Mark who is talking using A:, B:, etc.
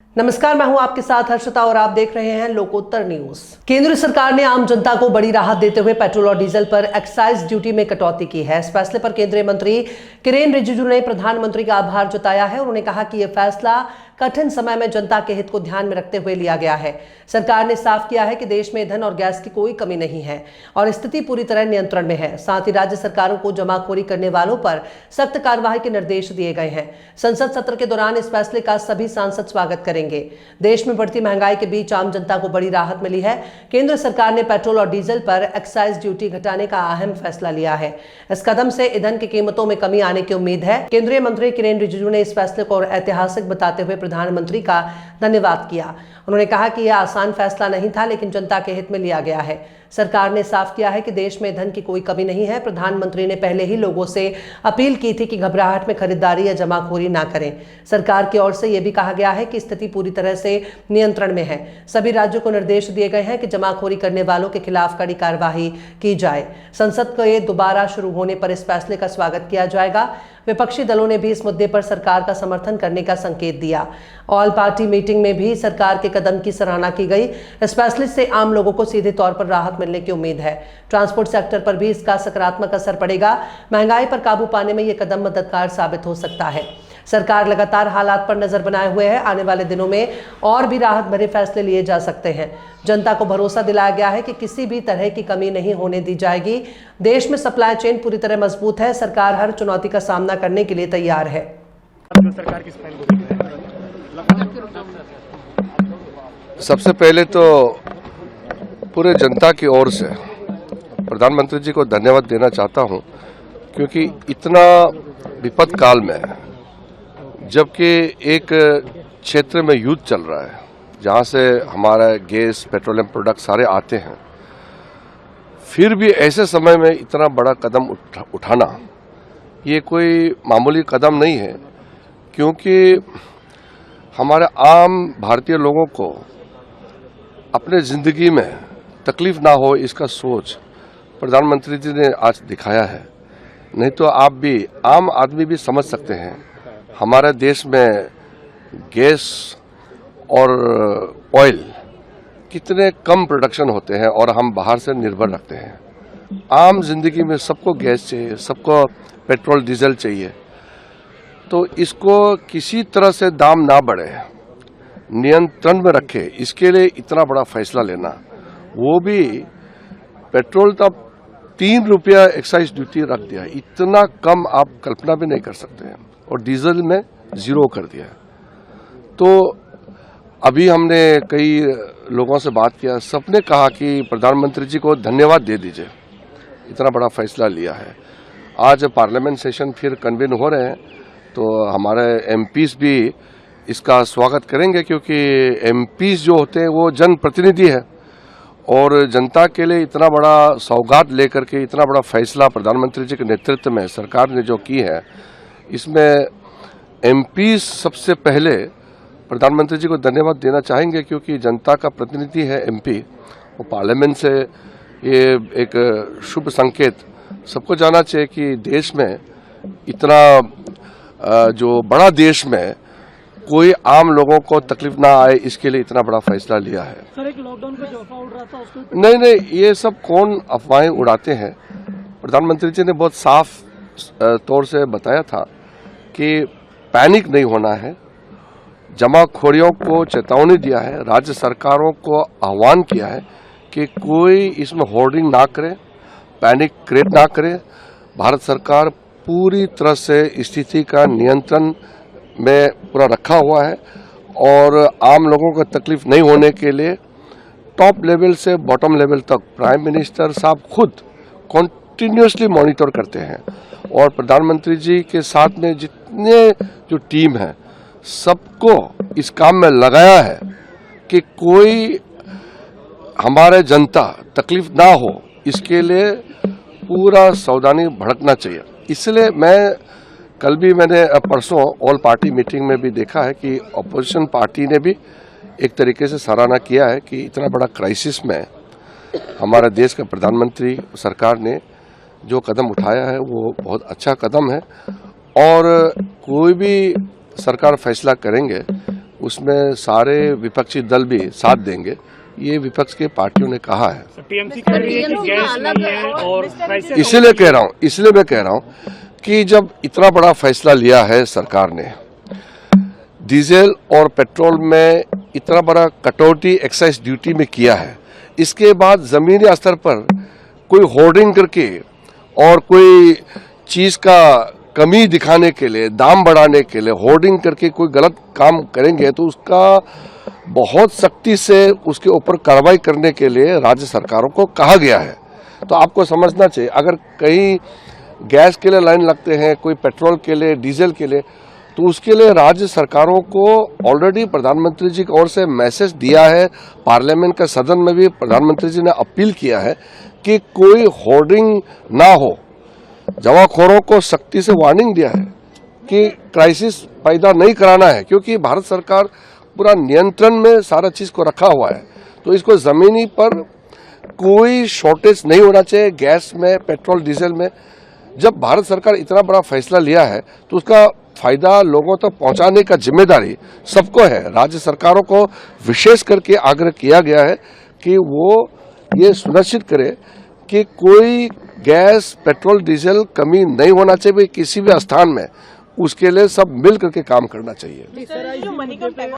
A: नमस्कार, मैं हूं आपके साथ हर्षिता और आप देख रहे हैं लोकोत्तर न्यूज। केंद्र सरकार ने आम जनता को बड़ी राहत देते हुए पेट्रोल और डीजल पर एक्साइज ड्यूटी में कटौती की है। इस फैसले पर केंद्रीय मंत्री किरेन रिजिजू ने प्रधानमंत्री का आभार जताया है। उन्होंने कहा कि यह फैसला कठिन समय में जनता के हित को ध्यान में रखते हुए लिया गया है। सरकार ने साफ किया है कि देश में ईंधन और गैस की कोई कमी नहीं है और स्थिति पूरी तरह नियंत्रण में है। साथ ही राज्य सरकारों को जमाखोरी करने वालों पर सख्त कार्रवाई के निर्देश दिए गए हैं। संसद सत्र के दौरान इस फैसले का सभी सांसद स्वागत करेंगे। देश में बढ़ती महंगाई के बीच आम जनता को बड़ी राहत मिली है। केंद्र सरकार ने पेट्रोल और डीजल पर एक्साइज ड्यूटी घटाने का अहम फैसला लिया है। इस कदम से ईंधन की कीमतों में कमी आने की उम्मीद है। केंद्रीय मंत्री किरेन रिजिजू ने इस फैसले को ऐतिहासिक बताते हुए प्रधानमंत्री का धन्यवाद किया। उन्होंने कहा कि यह आसान फैसला नहीं था, लेकिन जनता के हित में लिया गया है। सरकार ने साफ किया है कि देश में ईंधन की कोई कमी नहीं है। प्रधानमंत्री ने पहले ही लोगों से अपील की थी कि घबराहट में खरीदारी या जमाखोरी ना करें। सरकार की ओर से यह भी कहा गया है कि स्थिति पूरी तरह से नियंत्रण में है। सभी राज्यों को निर्देश दिए गए हैं कि जमाखोरी करने वालों के खिलाफ कड़ी कार्रवाई की जाए। संसद के दोबारा शुरू होने पर इस फैसले का स्वागत किया जाएगा। विपक्षी दलों ने भी इस मुद्दे पर सरकार का समर्थन करने का संकेत दिया। ऑल पार्टी मीटिंग में भी सरकार के कदम की सराहना की गई। इस फैसले से आम लोगों को सीधे तौर पर राहत मिलने की उम्मीद है। ट्रांसपोर्ट सेक्टर पर भी इसका सकारात्मक असर पड़ेगा। महंगाई पर काबू पाने में यह कदम मददगार साबित हो सकता है। सरकार लगातार हालात पर नजर बनाए हुए है। आने वाले दिनों में और भी राहत भरे फैसले लिए जा सकते हैं। जनता को भरोसा दिलाया गया है कि किसी भी तरह की कमी नहीं होने दी जाएगी। देश में सप्लाई चेन पूरी तरह मजबूत है। सरकार हर चुनौती का सामना करने के लिए तैयार है।
B: सबसे पहले तो पूरे जनता की ओर से प्रधानमंत्री जी को धन्यवाद देना चाहता हूं, क्योंकि इतना विपद काल में, जबकि एक क्षेत्र में युद्ध चल रहा है जहां से हमारा गैस, पेट्रोलियम प्रोडक्ट सारे आते हैं, फिर भी ऐसे समय में इतना बड़ा कदम उठाना ये कोई मामूली कदम नहीं है। क्योंकि हमारे आम भारतीय लोगों को अपने जिंदगी में तकलीफ ना हो, इसका सोच प्रधानमंत्री जी ने आज दिखाया है। नहीं तो आप भी, आम आदमी भी समझ सकते हैं हमारे देश में गैस और ऑयल कितने कम प्रोडक्शन होते हैं और हम बाहर से निर्भर रखते हैं। आम जिंदगी में सबको गैस चाहिए, सबको पेट्रोल डीजल चाहिए। तो इसको किसी तरह से दाम ना बढ़े, नियंत्रण में रखे, इसके लिए इतना बड़ा फैसला लेना, वो भी पेट्रोल तब 3 रुपया एक्साइज ड्यूटी रख दिया, इतना कम आप कल्पना भी नहीं कर सकते हैं। और डीजल में 0 कर दिया। तो अभी हमने कई लोगों से बात किया, सबने कहा कि प्रधानमंत्री जी को धन्यवाद दे दीजिए, इतना बड़ा फैसला लिया है। आज पार्लियामेंट सेशन फिर कन्वेन हो रहे हैं, तो हमारे एमपीज भी इसका स्वागत करेंगे, क्योंकि एमपीज जो होते हैं वो जनप्रतिनिधि है और जनता के लिए इतना बड़ा सौगात लेकर के इतना बड़ा फैसला प्रधानमंत्री जी के नेतृत्व में सरकार ने जो की है, इसमें एमपीज सबसे पहले प्रधानमंत्री जी को धन्यवाद देना चाहेंगे, क्योंकि जनता का प्रतिनिधि है एमपी। वो पार्लियामेंट से ये एक शुभ संकेत सबको जाना चाहिए कि देश में इतना जो बड़ा देश में कोई आम लोगों को तकलीफ ना आए, इसके लिए इतना बड़ा फैसला लिया है।
C: सर, एक लॉकडाउन का जो अफवाह उड़ रहा था उसको
B: नहीं, ये सब कौन अफवाहें उड़ाते हैं। प्रधानमंत्री जी ने बहुत साफ तौर से बताया था कि पैनिक नहीं होना है। जमाखोरियों को चेतावनी दिया है, राज्य सरकारों को आह्वान किया है कि कोई इसमें होर्डिंग ना करे, पैनिक क्रिएट ना करे। भारत सरकार पूरी तरह से स्थिति का नियंत्रण में पूरा रखा हुआ है और आम लोगों को तकलीफ नहीं होने के लिए टॉप लेवल से बॉटम लेवल तक प्राइम मिनिस्टर साहब खुद कंटिन्यूसली मॉनिटर करते हैं। और प्रधानमंत्री जी के साथ में जितने जो टीम है, सबको इस काम में लगाया है कि कोई हमारे जनता तकलीफ ना हो, इसके लिए पूरा सावधानी भड़कना चाहिए। इसलिए मैंने परसों ऑल पार्टी मीटिंग में भी देखा है कि अपोजिशन पार्टी ने भी एक तरीके से सराहना किया है कि इतना बड़ा क्राइसिस में हमारे देश का प्रधानमंत्री सरकार ने जो कदम उठाया है वो बहुत अच्छा कदम है। और कोई भी सरकार फैसला करेंगे उसमें सारे विपक्षी दल भी साथ देंगे, ये विपक्ष के पार्टियों ने कहा है।
C: टीएमसी कह रही है कि गैस नहीं है और क्राइसिस
B: इसलिए मैं कह रहा हूं कि जब इतना बड़ा फैसला लिया है सरकार ने, डीजल और पेट्रोल में इतना बड़ा कटौती एक्साइज ड्यूटी में किया है, इसके बाद जमीनी स्तर पर कोई होर्डिंग करके और कोई चीज का कमी दिखाने के लिए, दाम बढ़ाने के लिए होर्डिंग करके कोई गलत काम करेंगे तो उसका बहुत सख्ती से उसके ऊपर कार्रवाई करने के लिए राज्य सरकारों को कहा गया है। तो आपको समझना चाहिए, अगर कहीं गैस के लिए लाइन लगते हैं, कोई पेट्रोल के लिए, डीजल के लिए, तो उसके लिए राज्य सरकारों को ऑलरेडी प्रधानमंत्री जी की ओर से मैसेज दिया है। पार्लियामेंट के सदन में भी प्रधानमंत्री जी ने अपील किया है कि कोई होर्डिंग ना हो। जमाखोरों को सख्ती से वार्निंग दिया है कि क्राइसिस पैदा नहीं कराना है, क्योंकि भारत सरकार पूरा नियंत्रण में सारा चीज को रखा हुआ है। तो इसको जमीनी पर कोई शॉर्टेज नहीं होना चाहिए गैस में, पेट्रोल, डीजल में। जब भारत सरकार इतना बड़ा फैसला लिया है तो उसका फायदा लोगों तक पहुंचाने का जिम्मेदारी सबको है। राज्य सरकारों को विशेष करके आग्रह किया गया है कि वो ये सुनिश्चित करे कि कोई गैस, पेट्रोल, डीजल कमी नहीं होना चाहिए किसी भी स्थान में। उसके लिए सब मिल करके काम करना चाहिए।